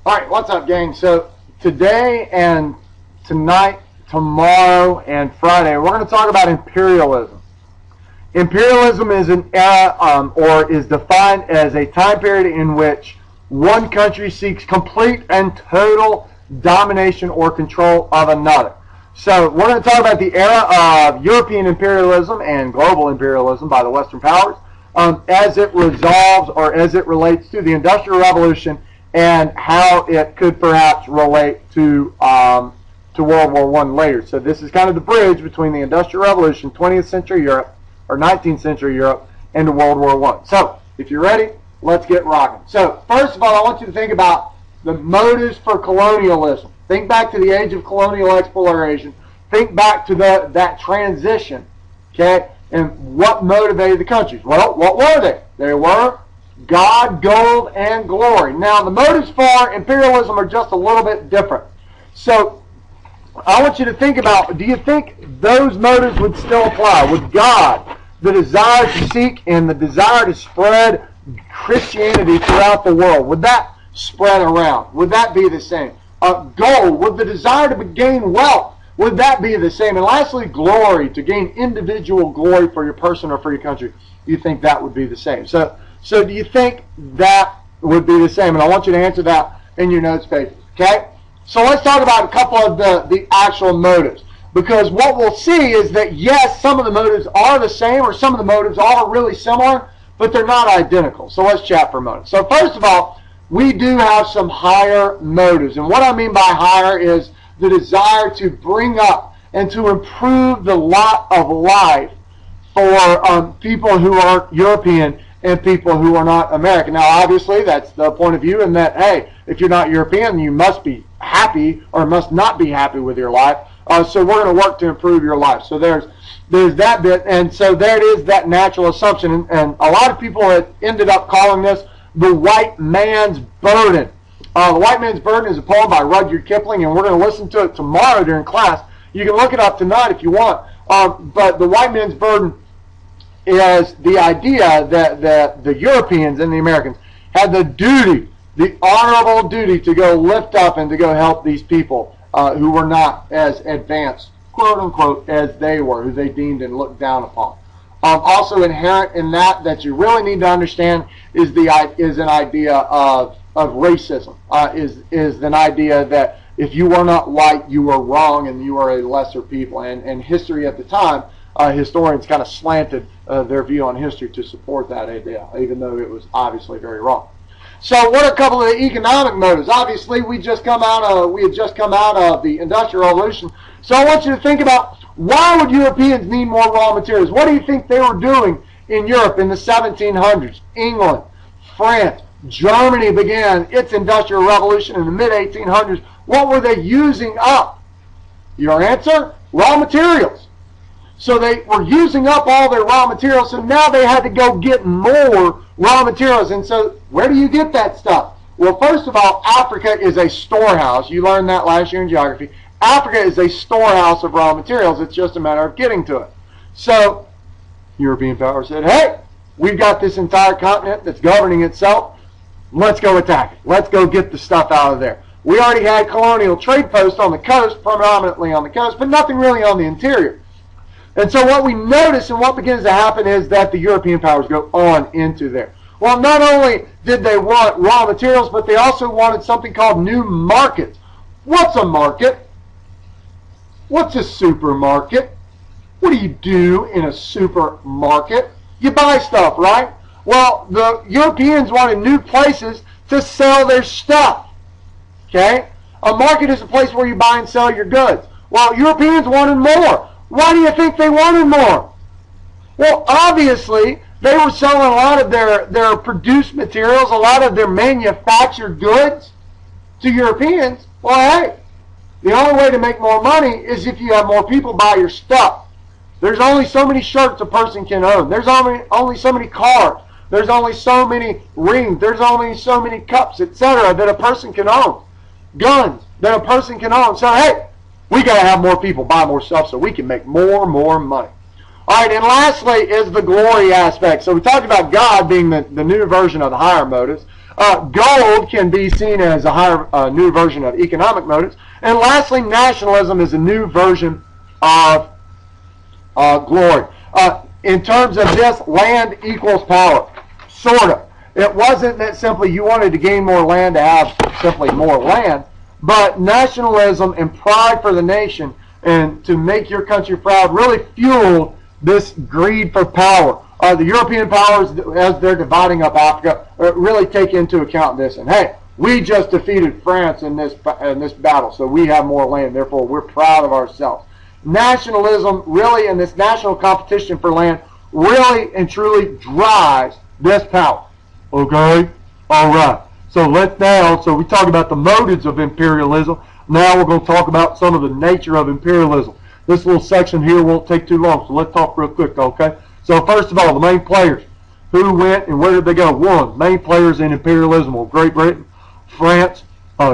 All right, what's up, gang? So today and tonight, tomorrow, and Friday, we're going to talk about imperialism. Imperialism is an era, or is defined as a time period in which one country seeks complete and total domination or control of another. So we're going to talk about the era of European imperialism and global imperialism by the Western powers as it resolves or as it relates to the Industrial Revolution and how it could perhaps relate to World War I later. So this is kind of the bridge between the Industrial Revolution, 20th century Europe, or 19th century Europe, and to World War I. So if you're ready, let's get rocking. So first of all, I want you to think about the motives for colonialism. Think back to the age of colonial exploration. Think back to that transition, okay, and what motivated the countries. Well, what were they? They were God, gold, and glory. Now, the motives for imperialism are just a little bit different. So, I want you to think about, do you think those motives would still apply? Would God, the desire to seek and the desire to spread Christianity throughout the world, would that spread around? Would that be the same? Gold, would the desire to gain wealth, would that be the same? And lastly, glory, to gain individual glory for your person or for your country, you think that would be the same? So do you think that would be the same? And I want you to answer that in your notes pages, okay? So let's talk about a couple of the actual motives. Because what we'll see is that, yes, some of the motives are the same, or some of the motives are really similar, but they're not identical. So let's chat for a moment. So first of all, we do have some higher motives. And what I mean by higher is the desire to bring up and to improve the lot of life for people who are European and people who are not American. Now, obviously, that's the point of view in that, hey, if you're not European, you must be happy or must not be happy with your life. So we're going to work to improve your life. So there's that bit. And so there it is, that natural assumption. And a lot of people have ended up calling this the white man's burden. The White Man's Burden is a poem by Rudyard Kipling, and we're going to listen to it tomorrow during class. You can look it up tonight if you want. But the White Man's Burden is the idea that the Europeans and the Americans had the duty, the honorable duty, to go lift up and to go help these people who were not as advanced, quote unquote, as they were, who they deemed and looked down upon. Also inherent in that you really need to understand is an idea of racism. Is an idea that if you were not white, you were wrong and you were a lesser people. And history at the time, historians kind of slanted their view on history to support that idea, even though it was obviously very wrong. So what are a couple of the economic motives? Obviously, we had just come out of the Industrial Revolution. So I want you to think about, why would Europeans need more raw materials? What do you think they were doing in Europe in the 1700s? England, France, Germany began its Industrial Revolution in the mid-1800s. What were they using up? Your answer? Raw materials. So they were using up all their raw materials, so now they had to go get more raw materials. And so where do you get that stuff? Well, first of all, Africa is a storehouse. You learned that last year in geography. Africa is a storehouse of raw materials. It's just a matter of getting to it. So European powers said, hey, we've got this entire continent that's governing itself. Let's go attack it. Let's go get the stuff out of there. We already had colonial trade posts on the coast, predominantly on the coast, but nothing really on the interior. And so what we notice and what begins to happen is that the European powers go on into there. Well, not only did they want raw materials, but they also wanted something called new markets. What's a market? What's a supermarket? What do you do in a supermarket? You buy stuff, right? Well, the Europeans wanted new places to sell their stuff. Okay? A market is a place where you buy and sell your goods. Well, Europeans wanted more. Why do you think they wanted more? Well, obviously, they were selling a lot of their produced materials, a lot of their manufactured goods to Europeans. Well, hey, the only way to make more money is if you have more people buy your stuff. There's only so many shirts a person can own. There's only so many cars. There's only so many rings. There's only so many cups, etc. that a person can own. Guns that a person can own. So, hey, we got to have more people buy more stuff so we can make more money. All right, and lastly is the glory aspect. So we talked about God being the new version of the higher motives. Gold can be seen as a higher, new version of economic motives. And lastly, nationalism is a new version of glory. In terms of this, land equals power, sort of. It wasn't that simply you wanted to gain more land to have simply more land, but nationalism and pride for the nation and to make your country proud really fueled this greed for power. The European powers, as they're dividing up Africa, really take into account this. And hey, we just defeated France in this battle, so we have more land. Therefore, we're proud of ourselves. Nationalism really, and this national competition for land, really and truly drives this power. Okay? All right. So we talk about the motives of imperialism. Now we're going to talk about some of the nature of imperialism. This little section here won't take too long, so let's talk real quick, okay? So first of all, the main players. Who went and where did they go? One, main players in imperialism were Great Britain, France,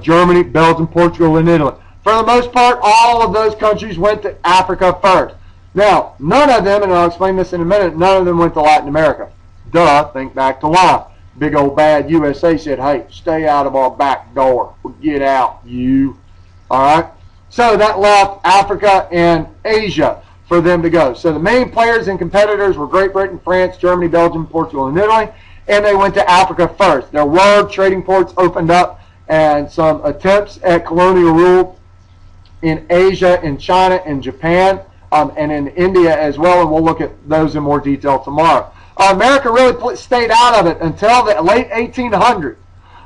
Germany, Belgium, Portugal, and Italy. For the most part, all of those countries went to Africa first. Now, none of them, and I'll explain this in a minute, none of them went to Latin America. Duh, think back to why. Big old bad USA said, hey, stay out of our back door. Get out, you. All right? So that left Africa and Asia for them to go. So the main players and competitors were Great Britain, France, Germany, Belgium, Portugal, and Italy. And they went to Africa first. There were trading ports opened up and some attempts at colonial rule in Asia, in China, in Japan, and in India as well. And we'll look at those in more detail tomorrow. America really stayed out of it until the late 1800s.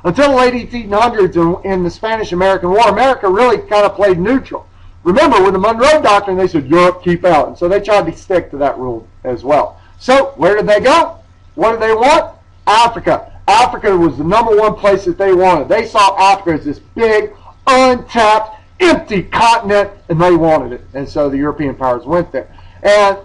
Until the late 1800s in the Spanish-American War, America really kind of played neutral. Remember, with the Monroe Doctrine, they said, Europe, keep out. And so they tried to stick to that rule as well. So where did they go? What did they want? Africa. Africa was the number one place that they wanted. They saw Africa as this big, untapped, empty continent, and they wanted it. And so the European powers went there. And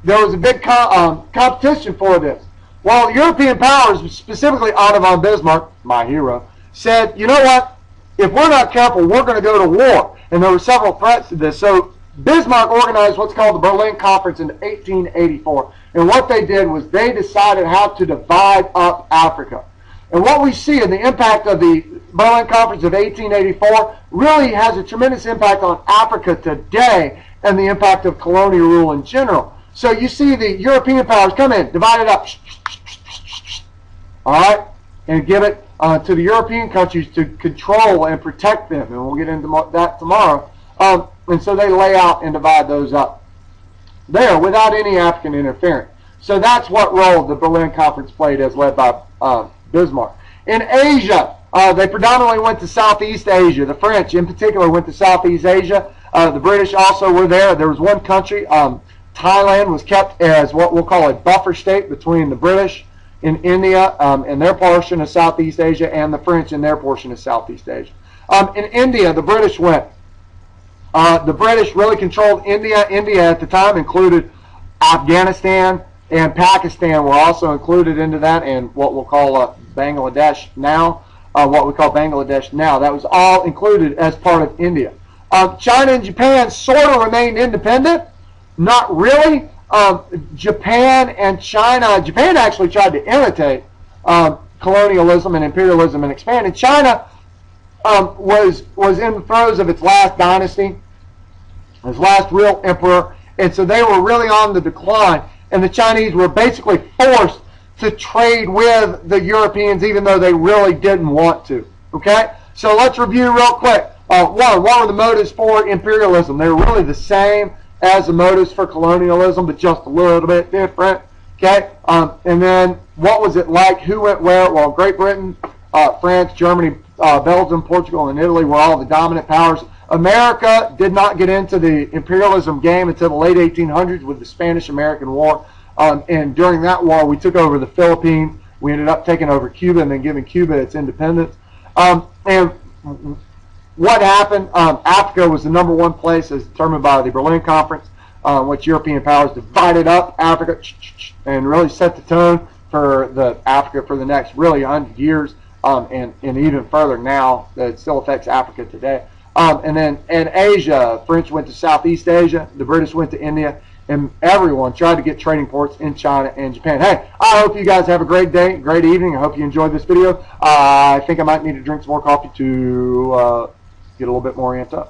there was a big competition for this. Well, the European powers, specifically Otto von Bismarck, my hero, said, you know what? If we're not careful, we're going to go to war. And there were several threats to this. So Bismarck organized what's called the Berlin Conference in 1884. And what they did was they decided how to divide up Africa. And what we see in the impact of the Berlin Conference of 1884 really has a tremendous impact on Africa today and the impact of colonial rule in general. So you see the European powers come in, divide it up, all right, and give it to the European countries to control and protect them. And we'll get into that tomorrow. And so they lay out and divide those up there without any African interference. So that's what role the Berlin Conference played as led by Bismarck. In Asia, they predominantly went to Southeast Asia. The French, in particular, went to Southeast Asia. The British also were there. There was one country, Thailand, was kept as what we'll call a buffer state between the British in India and their portion of Southeast Asia and the French in their portion of Southeast Asia. In India, the British went. The British really controlled India. India at the time included Afghanistan and Pakistan were also included into that, and what we'll call Bangladesh now. What we call Bangladesh now. That was all included as part of India. China and Japan sort of remained independent. Not really. Japan and China, Japan actually tried to imitate colonialism and imperialism and expand. And China was in the throes of its last dynasty, its last real emperor, and so they were really on the decline. And the Chinese were basically forced to trade with the Europeans, even though they really didn't want to. Okay? So let's review real quick. What were the motives for imperialism? They were really the same as the motives for colonialism, but just a little bit different. Okay? And then what was it like? Who went where? Well, Great Britain, France, Germany, Belgium, Portugal, and Italy were all the dominant powers. America did not get into the imperialism game until the late 1800s with the Spanish-American War. And during that war, we took over the Philippines. We ended up taking over Cuba and then giving Cuba its independence. And what happened? Africa was the number one place as determined by the Berlin Conference, which European powers divided up Africa and really set the tone for the Africa for the next really 100 years and even further now that it still affects Africa today. And then in Asia, French went to Southeast Asia, the British went to India, and everyone tried to get trading ports in China and Japan. Hey, I hope you guys have a great day, great evening. I hope you enjoyed this video. I think I might need to drink some more coffee to get a little bit more amped up.